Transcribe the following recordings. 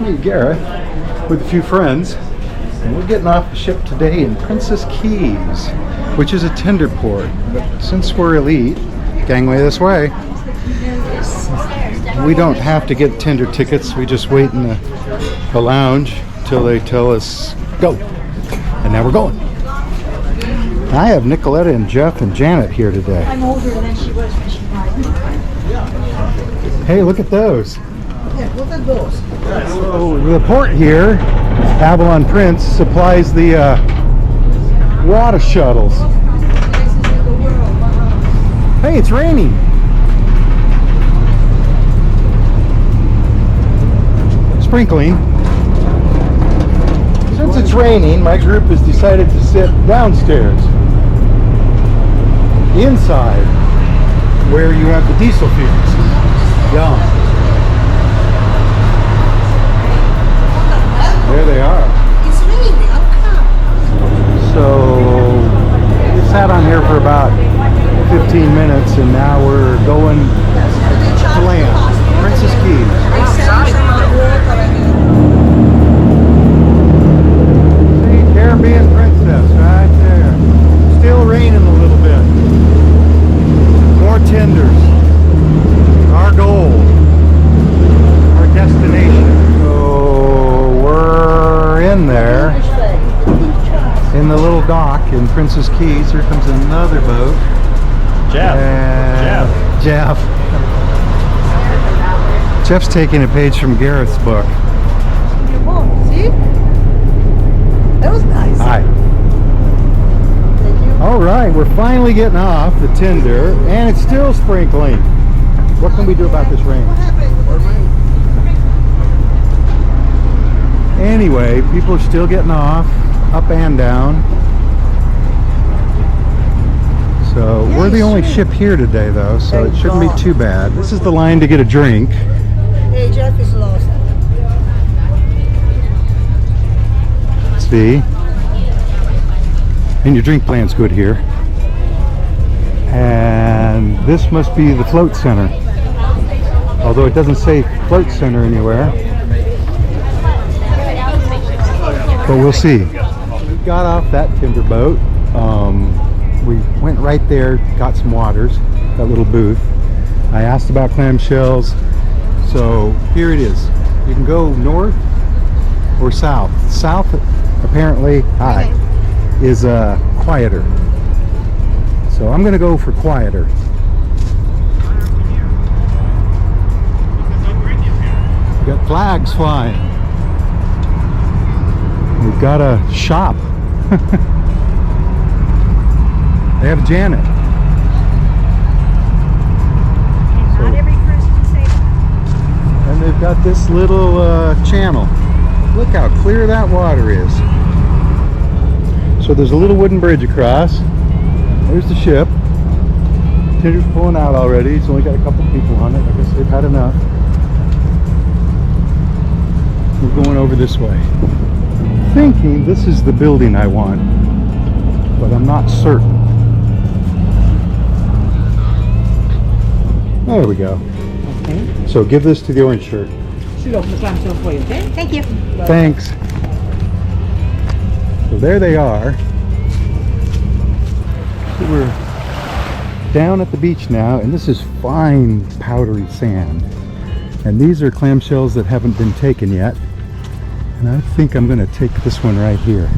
me, Gareth, with a few friends, and we're getting off the ship today in Princess Cays, which is a tender port. But since we're elite, gangway this way, we don't have to get tender tickets. We just wait in the lounge till they tell us go. And now we're going. I have Nicoletta and Jeff and Janet here today. I'm older than she was when she died. Hey, look at those. Yeah, look at those. So the port here, Avalon Prince, supplies the water shuttles. Hey, it's raining. Sprinkling. Since it's raining, my group has decided to sit downstairs, inside, where you have the diesel fumes. Yum. There they are. It's raining. So we sat on here for about 15 minutes, and now we're going to land. Princess Cays. Caribbean Princess right there. Still raining a little bit. More tenders. Our goal. Our destination. So we're in there. In the little dock in Princess Cays. Here comes another boat. Jeff. Jeff's taking a page from Gareth's book. See? That was nice. Hi. Thank you. All right, we're finally getting off the tender, and it's still sprinkling. What can we do about this rain? What happened? Anyway, people are still getting off, up and down. So we're the only ship here today, though, so it shouldn't be too bad. This is the line to get a drink. Hey, Jeff is lost. See? And your drink plan's good here. And this must be the float center. Although it doesn't say float center anywhere. But we'll see. We got off that tender boat. We went right there, got some waters, that little booth. I asked about clamshells. So here it is. You can go north or south. South apparently is quieter. So I'm going to go for quieter. We got flags flying. We've got a shop. They have Janet. Not every person can say that. And they've got this little channel. Look how clear that water is. So there's a little wooden bridge across. There's the ship. Tinder's pulling out already. It's only got a couple people on it. I guess they've had enough. We're going over this way. Thinking this is the building I want, but I'm not certain. There we go. Okay. So give this to the orange shirt. Should open the clamshell for you, okay? Thank you. Thanks. So there they are. So we're down at the beach now, and this is fine powdery sand. And these are clamshells that haven't been taken yet. And I think I'm going to take this one right here.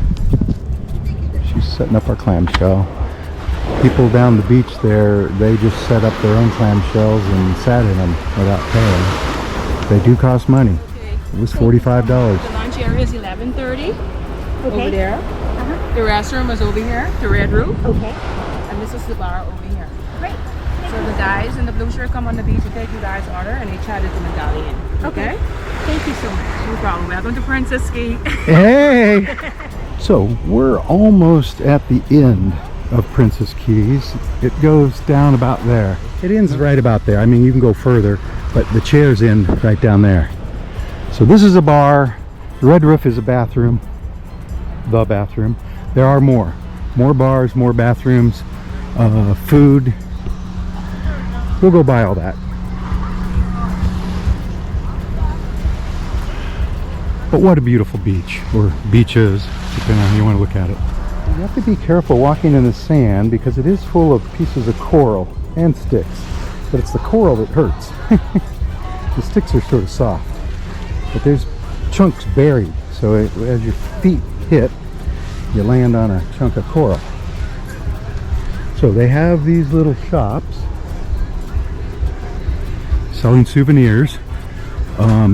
She's setting up our clamshell. People down the beach there, they just set up their own clamshells and sat in them without paying. They do cost money. It was $45. The lunch area is 11:30 over there. The restroom is over here, the red roof. Okay. And this is the bar over here. Great. So the guys in the blue shirt come on the beach to take you guys' order, and they chat at the medallion. Okay? Thank you so much. No problem. Welcome to Princess Cays. Hey! So we're almost at the end of Princess Cays. It goes down about there. It ends right about there. I mean, you can go further, but the chair's in right down there. So this is a bar. The red roof is a bathroom. The bathroom. There are more bars, more bathrooms, food. We'll go buy all that. But what a beautiful beach, or beaches, depending on how you want to look at it. You have to be careful walking in the sand because it is full of pieces of coral and sticks. But it's the coral that hurts. The sticks are sort of soft. But there's chunks buried. So as your feet hit, you land on a chunk of coral. So they have these little shops selling souvenirs.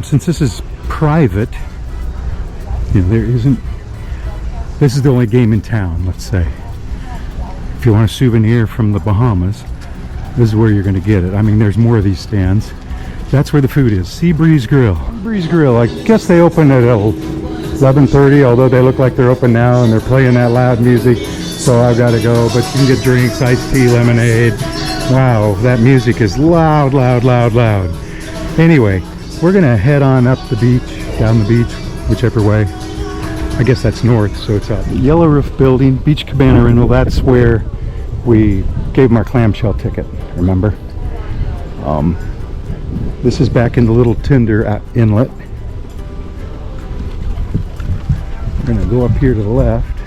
Since this is private, you know, there isn't, this is the only game in town, let's say. If you want a souvenir from the Bahamas, this is where you're going to get it. I mean, there's more of these stands. That's where the food is. Sea Breeze Grill. Breeze Grill, I guess they open at 11:30, although they look like they're open now and they're playing that loud music, so I've got to go. But you can get drinks, iced tea, lemonade. Wow, that music is loud, loud, loud, loud. Anyway, we're going to head on up the beach, down the beach, whichever way. I guess that's north, so it's up. Yellow Roof Building, Beach Cabana Rental, that's where we gave them our clamshell ticket, remember? This is back in the little Tinder inlet. We're going to go up here to the left.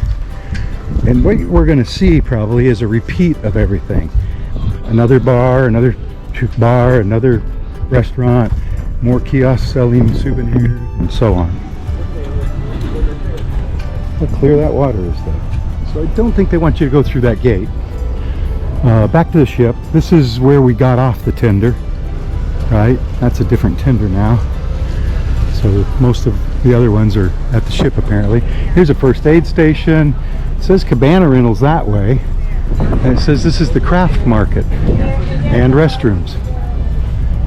And what we're going to see probably is a repeat of everything. Another bar, another restaurant, more kiosks selling souvenirs, and so on. How clear that water is though. So I don't think they want you to go through that gate. Back to the ship. This is where we got off the tender, right? That's a different tender now. So most of the other ones are at the ship apparently. Here's a first aid station. It says cabana rentals that way. And it says this is the craft market and restrooms.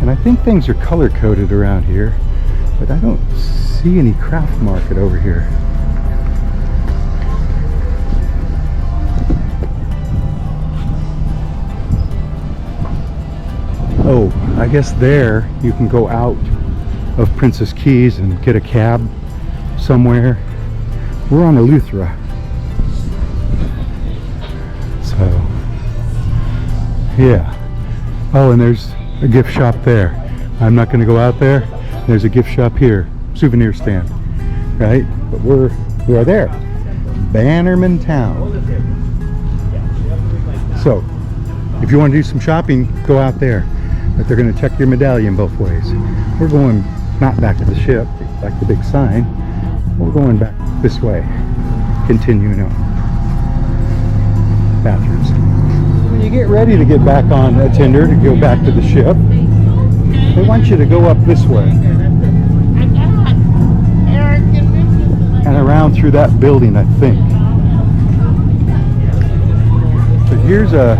And I think things are color coded around here, but I don't see any craft market over here. Oh, I guess there you can go out of Princess Cays and get a cab somewhere. We're on Eleuthera. So, yeah. Oh, and there's a gift shop there. I'm not going to go out there. There's a gift shop here. Souvenir stand. Right? But we are there. Bannerman Town. So, if you want to do some shopping, go out there. But they're going to check your medallion both ways. We're going not back to the ship, like the big sign. We're going back this way. Continuing on. Bathrooms. When you get ready to get back on a tender to go back to the ship, they want you to go up this way. And around through that building, I think. So here's a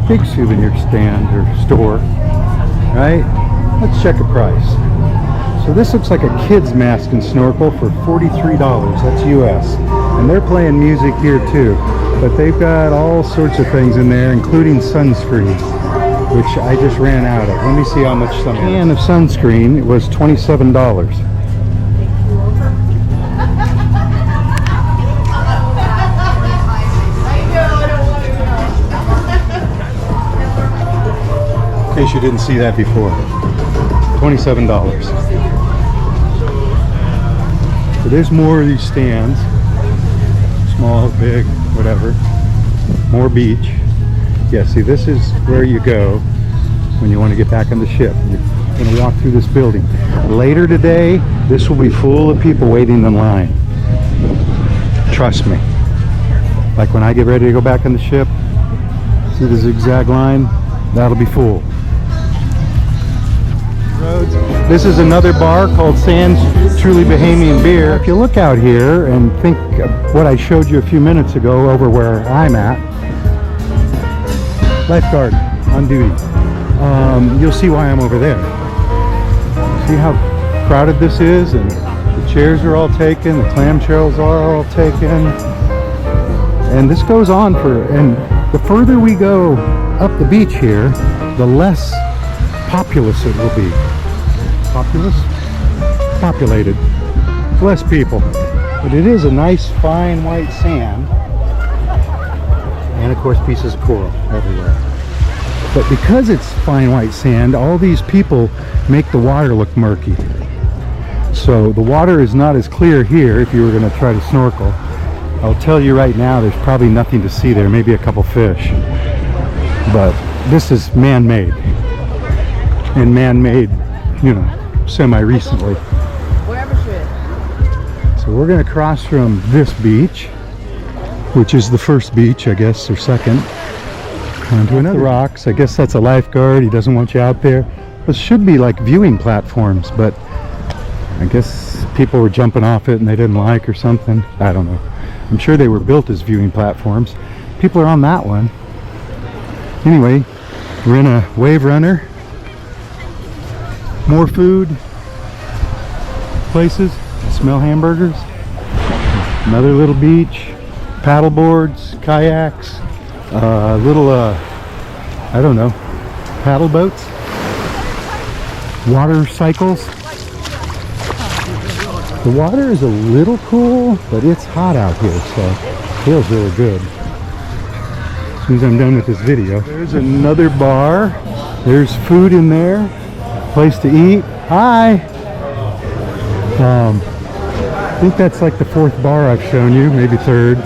big souvenir stand or store, right? Let's check a price. So this looks like a kid's mask and snorkel for $43. That's US. And they're playing music here too. But they've got all sorts of things in there, including sunscreen, which I just ran out of. Let me see how much some can of sunscreen. It was $27. In case you didn't see that before, $27. So there's more of these stands, small, big, whatever. More beach. Yeah, see, this is where you go when you want to get back on the ship. You're going to walk through this building. Later today, this will be full of people waiting in line. Trust me. Like when I get ready to go back on the ship, see the zigzag line? That'll be full. Roads. This is another bar called Sands Truly Bahamian Beer. If you look out here and think of what I showed you a few minutes ago over where I'm at, lifeguard on duty, you'll see why I'm over there. See how crowded this is, and the chairs are all taken, the clamshells are all taken, and this goes on and the further we go up the beach here, the less populous it will be. Populous? Populated. Less people. But it is a nice fine white sand. And of course pieces of coral everywhere. But because it's fine white sand, all these people make the water look murky. So the water is not as clear here if you were going to try to snorkel. I'll tell you right now, there's probably nothing to see there, maybe a couple fish. But this is man-made. And man-made, you know, semi-recently. So we're going to cross from this beach, which is the first beach, I guess, or second, onto another rocks. I guess that's a lifeguard. He doesn't want you out there. This should be like viewing platforms, but I guess people were jumping off it and they didn't like or something. I don't know. I'm sure they were built as viewing platforms. People are on that one. Anyway, we're in a wave runner. More food places. I smell hamburgers. Another little beach. Paddle boards, kayaks, little, I don't know, paddle boats, water cycles. The water is a little cool, but it's hot out here, so it feels really good. As soon as I'm done with this video. There's another bar. There's food in there. Place to eat. Hi! I think that's like the fourth bar I've shown you, maybe third.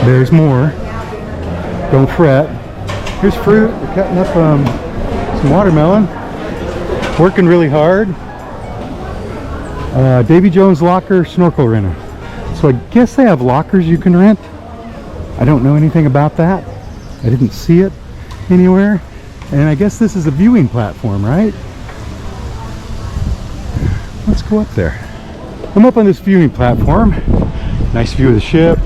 There's more. Don't fret. Here's fruit. We're cutting up some watermelon. Working really hard. Davy Jones locker snorkel rental. So I guess they have lockers you can rent. I don't know anything about that. I didn't see it anywhere. And I guess this is a viewing platform, right? Let's go up there. I'm up on this viewing platform. Nice view of the ship.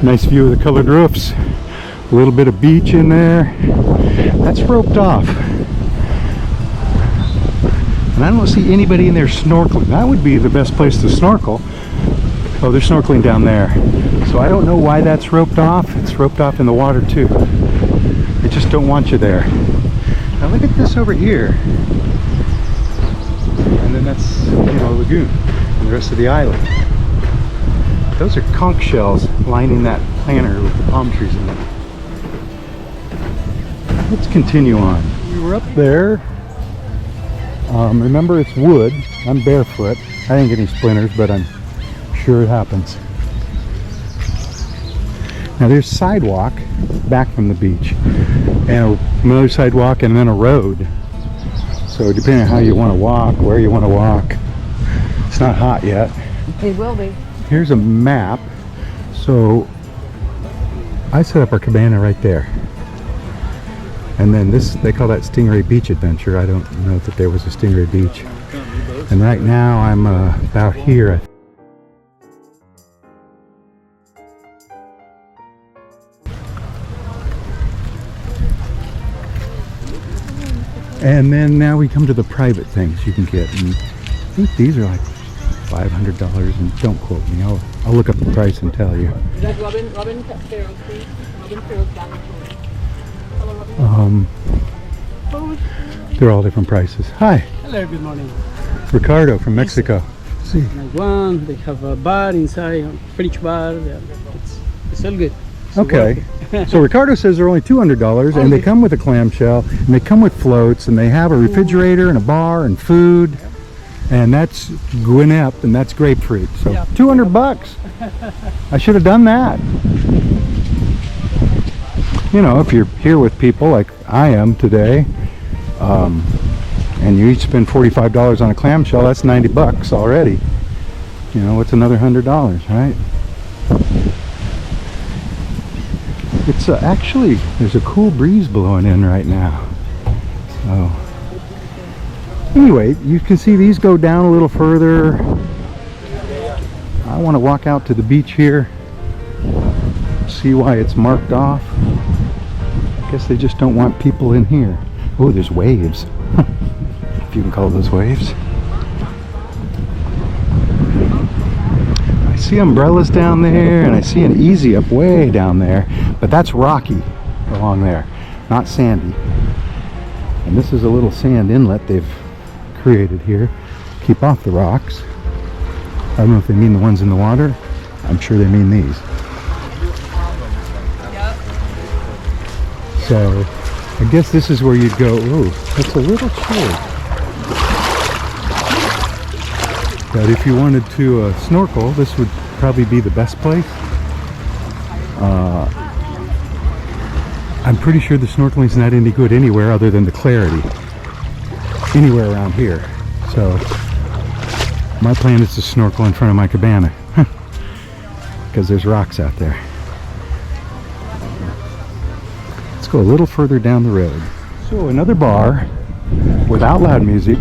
Nice view of the colored roofs. A little bit of beach in there. That's roped off. And I don't see anybody in there snorkeling. That would be the best place to snorkel. Oh, they're snorkeling down there. So I don't know why that's roped off. It's roped off in the water too. They just don't want you there. Now look at this over here. And then that's, you know, a lagoon. And the rest of the island. Those are conch shells lining that planter with the palm trees in it. Let's continue on. We were up there. Remember, it's wood. I'm barefoot. I didn't get any splinters, but I'm sure it happens. Now there's sidewalk back from the beach, and another sidewalk, and then a road. So depending on how you want to walk, where you want to walk. It's not hot yet. It will be. Here's a map. So I set up our cabana right there. And then this, they call that Stingray Beach Adventure. I don't know that there was a Stingray Beach. And right now I'm about here. And then now we come to the private things you can get. And I think these are like $500, and don't quote me. I'll look up the price and tell you. They're all different prices. Hi. Hello, good morning. Ricardo from Mexico. See. Nice one. They have a bar inside, a French bar. Yeah, it's all good. It's Okay. So Ricardo says they're only $200, and they come with a clamshell, and they come with floats, and they have a refrigerator and a bar and food, and that's guinep, and that's grapefruit. So Yeah. $200. I should have done that. You know, if you're here with people like I am today, and you each spend $45 on a clamshell, that's $90 already. You know, what's another $100, right? It's actually, there's a cool breeze blowing in right now. So, anyway, you can see these go down a little further. I want to walk out to the beach here, see why it's marked off. I guess they just don't want people in here. Oh, there's waves. If you can call those waves. I see umbrellas down there, and I see an easy up way down there, but that's rocky along there, not sandy. And this is a little sand inlet they've created here. Keep off the rocks. I don't know if they mean the ones in the water. I'm sure they mean these. So I guess this is where you'd go. Ooh, it's a little chilly. But if you wanted to snorkel, this would probably be the best place. I'm pretty sure the snorkeling's not any good anywhere other than the Clarity. Anywhere around here. So my plan is to snorkel in front of my cabana. Because there's rocks out there. Let's go a little further down the road. So another bar without loud music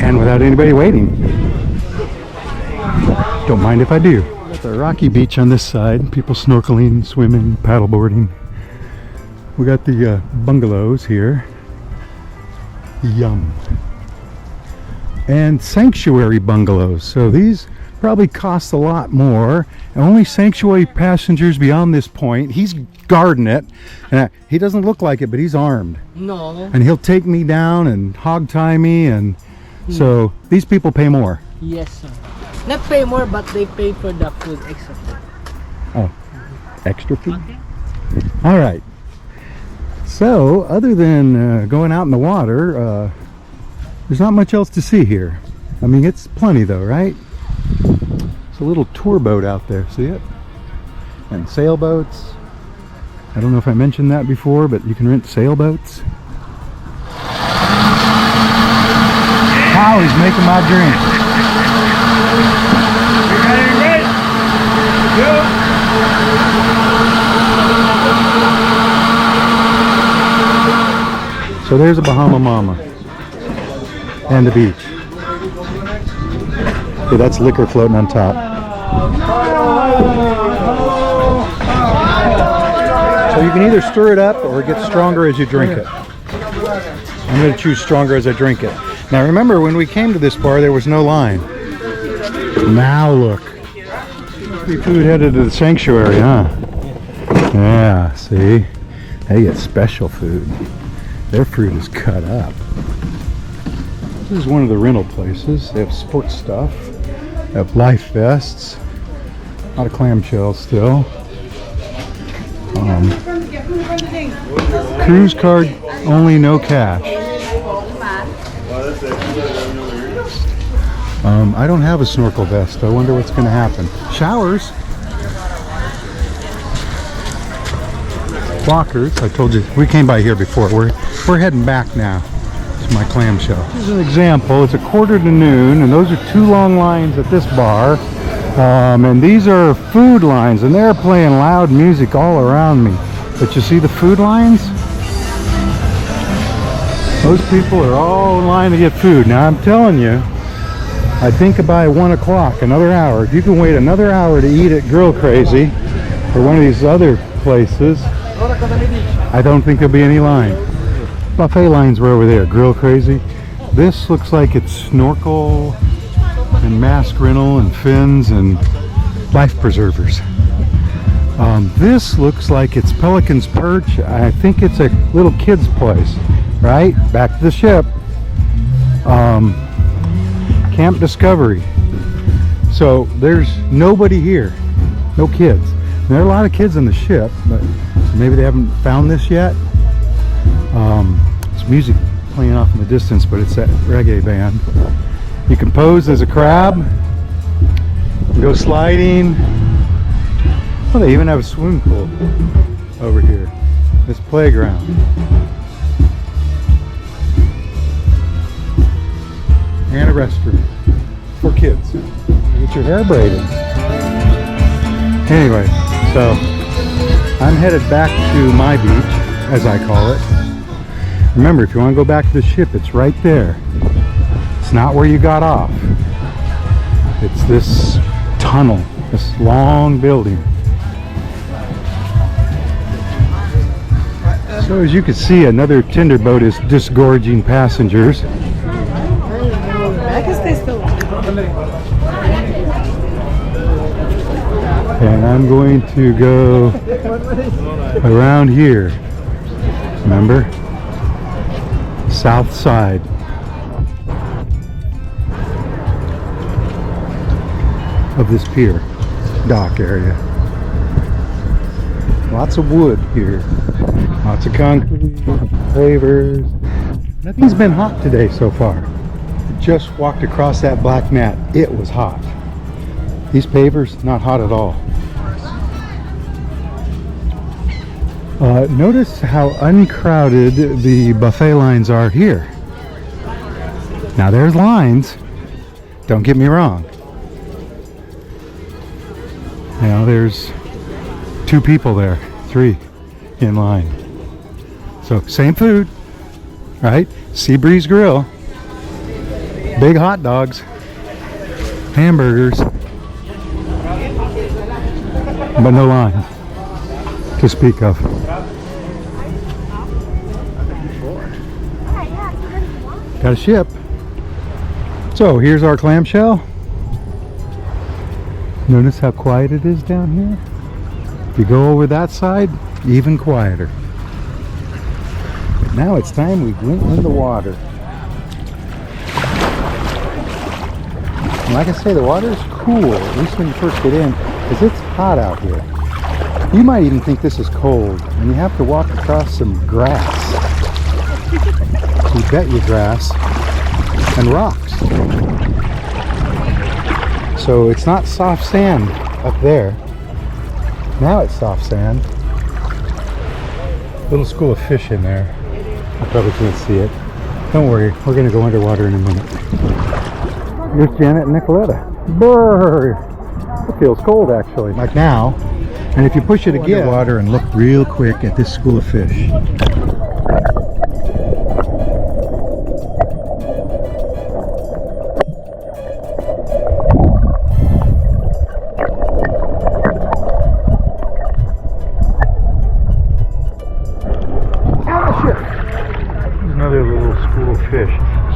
and without anybody waiting. Don't mind if I do. Got the rocky beach on this side. People snorkeling, swimming, paddleboarding. We got the bungalows here. Yum. And sanctuary bungalows. So these probably cost a lot more. And only sanctuary passengers beyond this point. He's guarding it. And he doesn't look like it, but he's armed. No. And he'll take me down and hog tie me. And so these people pay more. Yes, sir. Not pay more, but they pay for the food extra. Oh, extra food? All right. So, other than going out in the water, there's not much else to see here. I mean, it's plenty though, right? It's a little tour boat out there, see it? And sailboats. I don't know if I mentioned that before, but you can rent sailboats. Wow, he's making my drink. So there's a Bahama Mama and the beach. Okay, that's liquor floating on top. So you can either stir it up or it gets stronger as you drink it. I'm going to choose stronger as I drink it. Now remember, when we came to this bar, there was no line. Now look. Free food headed to the sanctuary, huh? Yeah, see? They get special food. Their fruit is cut up. This is one of the rental places. They have sports stuff. They have life vests. A lot of clamshells still. Cruise card only, no cash. I don't have a snorkel vest. I wonder what's going to happen. Showers. Walkers. I told you we came by here before. We're heading back now to my clamshell. Here's an example. It's 1:45 to noon, and those are 2 long lines at this bar. And these are food lines, and they're playing loud music all around me. But you see the food lines? Those people are all in line to get food. Now I'm telling you, I think by 1 o'clock, another hour, if you can wait another hour to eat at Grill Crazy or one of these other places, I don't think there'll be any line. Buffet lines were over there, Grill Crazy. This looks like it's snorkel and mask rental and fins and life preservers. This looks like it's Pelican's Perch. I think it's a little kid's place, right? Back to the ship. Camp Discovery. So there's nobody here, no kids. There are a lot of kids on the ship, but maybe they haven't found this yet. It's music playing off in the distance, but it's that reggae band. You can pose as a crab, go sliding. Oh, they even have a swimming pool over here. This playground. And a restroom for kids. Get your hair braided. Anyway, so I'm headed back to my beach, as I call it. Remember, if you want to go back to the ship, it's right there. It's not where you got off. It's this tunnel, this long building. So as you can see, another tender boat is disgorging passengers. And I'm going to go around here. Remember? South side. Of this pier, dock area. Lots of wood here. Lots of concrete, pavers. Nothing's been hot today so far. just walked across that black mat. It was hot. These pavers, not hot at all. Notice how uncrowded the buffet lines are here. Now there's lines, don't get me wrong. You know, there's 2 people there, 3 in line. So same food, right? Seabreeze Grill, big hot dogs, hamburgers, but no line to speak of. Got a ship. So here's our clamshell. Notice how quiet it is down here. If you go over that side, even quieter. But now it's time we went in the water. And like I say, the water is cool, at least when you first get in, because it's hot out here. You might even think this is cold, and you have to walk across some grass. You bet your grass and rocks. So it's not soft sand up there. Now it's soft sand. Little school of fish in there. I probably can't see it. Don't worry, we're gonna go underwater in a minute. Here's Janet and Nicoletta. Brrr! It feels cold actually, like now. And if you push it again, water and look real quick at this school of fish.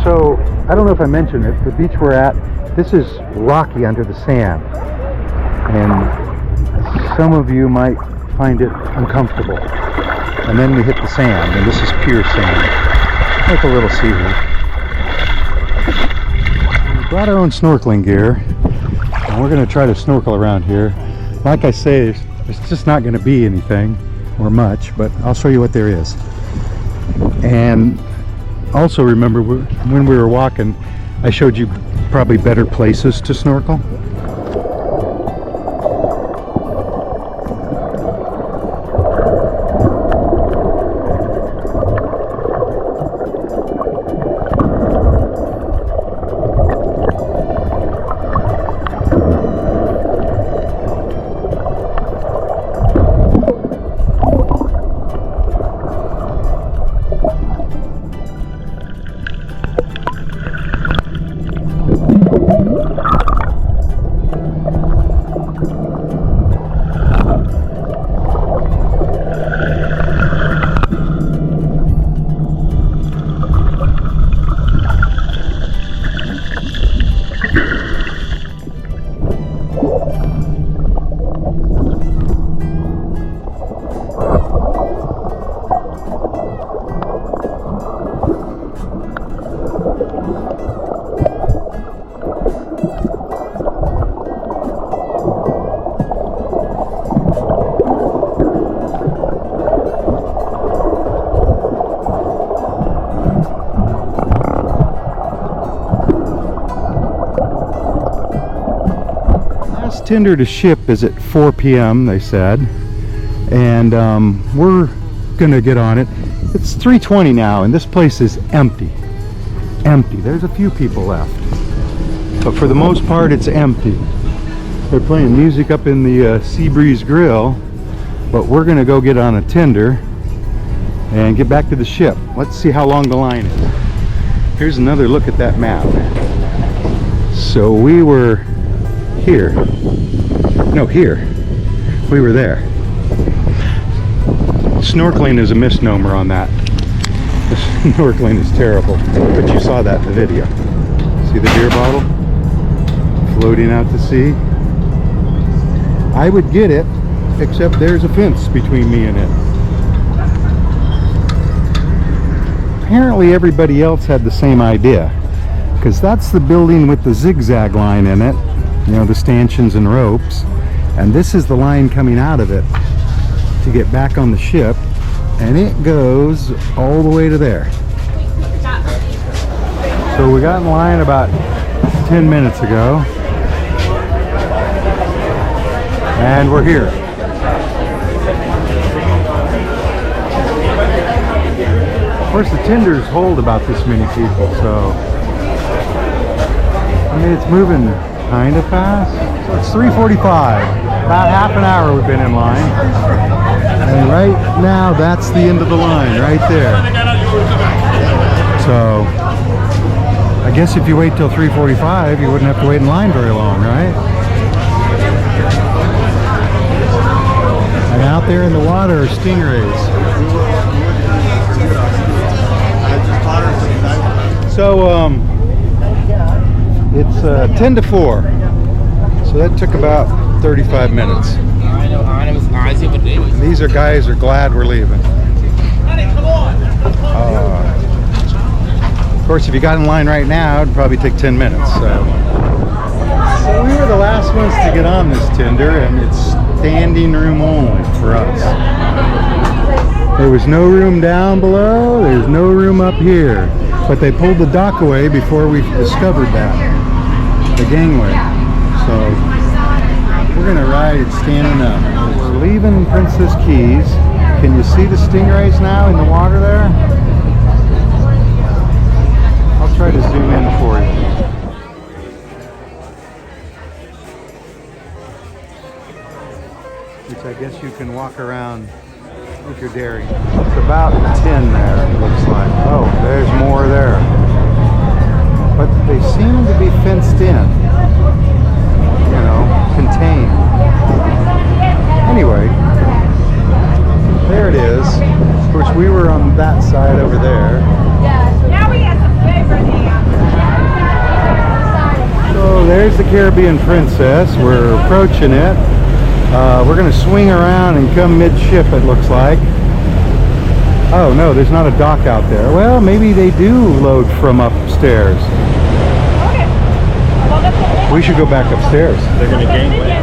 So, I don't know if I mentioned it, the beach we're at, this is rocky under the sand. And some of you might find it uncomfortable. And then we hit the sand, and this is pure sand. Like a little seaweed. We brought our own snorkeling gear, and we're going to try to snorkel around here. Like I say, there's just not going to be anything, or much, but I'll show you what there is. And also remember when we were walking, I showed you probably better places to snorkel. Tender to ship is at 4 p.m. they said, and we're gonna get on it. It's 3:20 now, and this place is empty. There's a few people left, but for the most part it's empty. They're playing music up in the Seabreeze Grill, but we're gonna go get on a tender and get back to the ship. Let's see how long the line is. Here's another look at that map. So we were here. No, here. We were there. Snorkeling is a misnomer on that. Snorkeling is terrible, but you saw that in the video. See the beer bottle floating out to sea? I would get it, except there's a fence between me and it. Apparently everybody else had the same idea, because that's the building with the zigzag line in it, you know, the stanchions and ropes, and this is the line coming out of it to get back on the ship, and it goes all the way to there. So we got in line about 10 minutes ago. And we're here. Of course, the tenders hold about this many people, so I mean, it's moving kind of fast. So it's 3:45. About half an hour we've been in line. And right now, that's the end of the line, right there. So, I guess if you wait till 3:45, you wouldn't have to wait in line very long, right? And out there in the water are stingrays. So, it's 10 to 4. So that took about 35 minutes. These guys are glad we're leaving. Of course, if you got in line right now, it'd probably take 10 minutes. So we were the last ones to get on this tender, and it's standing room only for us. There was no room down below, there's no room up here. But they pulled the dock away before we discovered that, the gangway. So we're gonna ride standing up. We're leaving Princess Cays. Can you see the stingrays now in the water there? I'll try to zoom in for you. Which I guess you can walk around if you're daring. It's about 10 there, it looks like. Oh, there's more there. But they seem to be fenced in. You know, contained. Anyway, there it is. Of course, we were on that side over there. Now we have some flavor here. So there's the Caribbean Princess. We're approaching it. We're going to swing around and come midship, it looks like. Oh no, there's not a dock out there. Well, maybe they do load from upstairs. We should go back upstairs. They're going to gangway.